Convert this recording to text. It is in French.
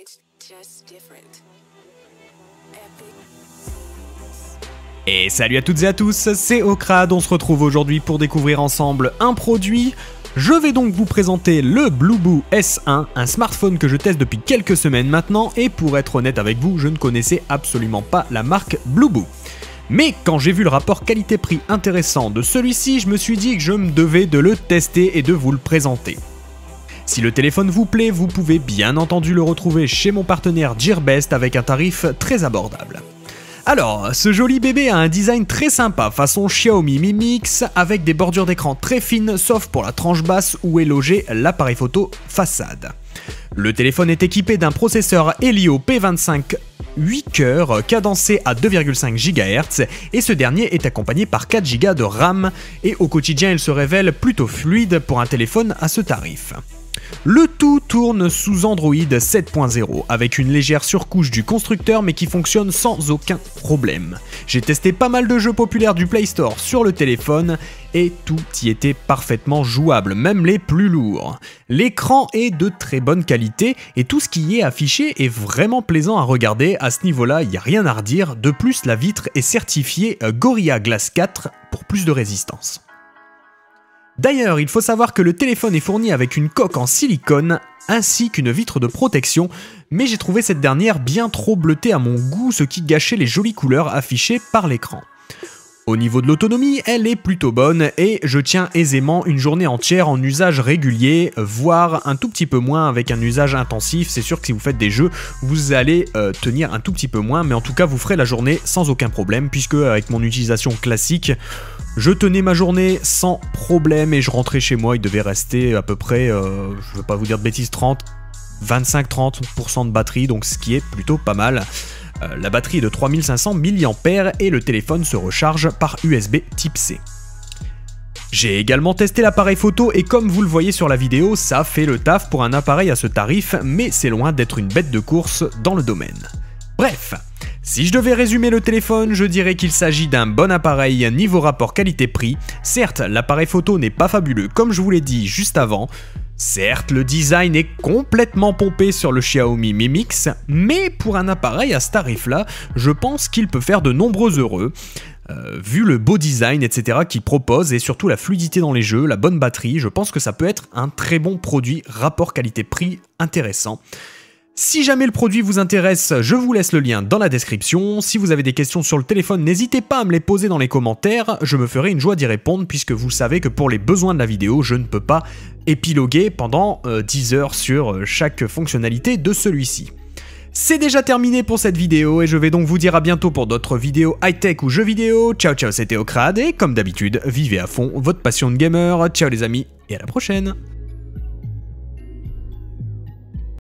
It's just different. Epic. Et salut à toutes et à tous, c'est Okrad, on se retrouve aujourd'hui pour découvrir ensemble un produit. Je vais donc vous présenter le Blueboo S1, un smartphone que je teste depuis quelques semaines maintenant, et pour être honnête avec vous, je ne connaissais absolument pas la marque Blueboo. Mais quand j'ai vu le rapport qualité-prix intéressant de celui-ci, je me suis dit que je me devais de le tester et de vous le présenter. Si le téléphone vous plaît, vous pouvez bien entendu le retrouver chez mon partenaire Gearbest avec un tarif très abordable. Alors, ce joli bébé a un design très sympa façon Xiaomi Mi Mix avec des bordures d'écran très fines sauf pour la tranche basse où est logé l'appareil photo façade. Le téléphone est équipé d'un processeur Helio P25 8 cœurs cadencé à 2,5 GHz et ce dernier est accompagné par 4 Go de RAM et au quotidien il se révèle plutôt fluide pour un téléphone à ce tarif. Le tout tourne sous Android 7.0 avec une légère surcouche du constructeur mais qui fonctionne sans aucun problème. J'ai testé pas mal de jeux populaires du Play Store sur le téléphone et tout y était parfaitement jouable, même les plus lourds. L'écran est de très bonne qualité et tout ce qui y est affiché est vraiment plaisant à regarder, à ce niveau-là il n'y a rien à redire, de plus la vitre est certifiée Gorilla Glass 4 pour plus de résistance. D'ailleurs, il faut savoir que le téléphone est fourni avec une coque en silicone ainsi qu'une vitre de protection, mais j'ai trouvé cette dernière bien trop bleutée à mon goût, ce qui gâchait les jolies couleurs affichées par l'écran. Au niveau de l'autonomie, elle est plutôt bonne et je tiens aisément une journée entière en usage régulier, voire un tout petit peu moins avec un usage intensif. C'est sûr que si vous faites des jeux, vous allez tenir un tout petit peu moins, mais en tout cas vous ferez la journée sans aucun problème puisque avec mon utilisation classique, je tenais ma journée sans problème et je rentrais chez moi, il devait rester à peu près, je ne veux pas vous dire de bêtises, 25-30% de batterie, donc ce qui est plutôt pas mal. La batterie est de 3500 mAh et le téléphone se recharge par USB type C. J'ai également testé l'appareil photo et comme vous le voyez sur la vidéo, ça fait le taf pour un appareil à ce tarif, mais c'est loin d'être une bête de course dans le domaine. Bref, si je devais résumer le téléphone, je dirais qu'il s'agit d'un bon appareil niveau rapport qualité-prix. Certes, l'appareil photo n'est pas fabuleux comme je vous l'ai dit juste avant. Certes, le design est complètement pompé sur le Xiaomi Mi Mix, mais pour un appareil à ce tarif-là, je pense qu'il peut faire de nombreux heureux. Vu le beau design, etc. qu'il propose et surtout la fluidité dans les jeux, la bonne batterie, je pense que ça peut être un très bon produit rapport qualité-prix intéressant. Si jamais le produit vous intéresse, je vous laisse le lien dans la description. Si vous avez des questions sur le téléphone, n'hésitez pas à me les poser dans les commentaires. Je me ferai une joie d'y répondre puisque vous savez que pour les besoins de la vidéo, je ne peux pas épiloguer pendant 10 heures sur chaque fonctionnalité de celui-ci. C'est déjà terminé pour cette vidéo et je vais donc vous dire à bientôt pour d'autres vidéos high-tech ou jeux vidéo. Ciao ciao, c'était Okrad et comme d'habitude, vivez à fond votre passion de gamer. Ciao les amis et à la prochaine.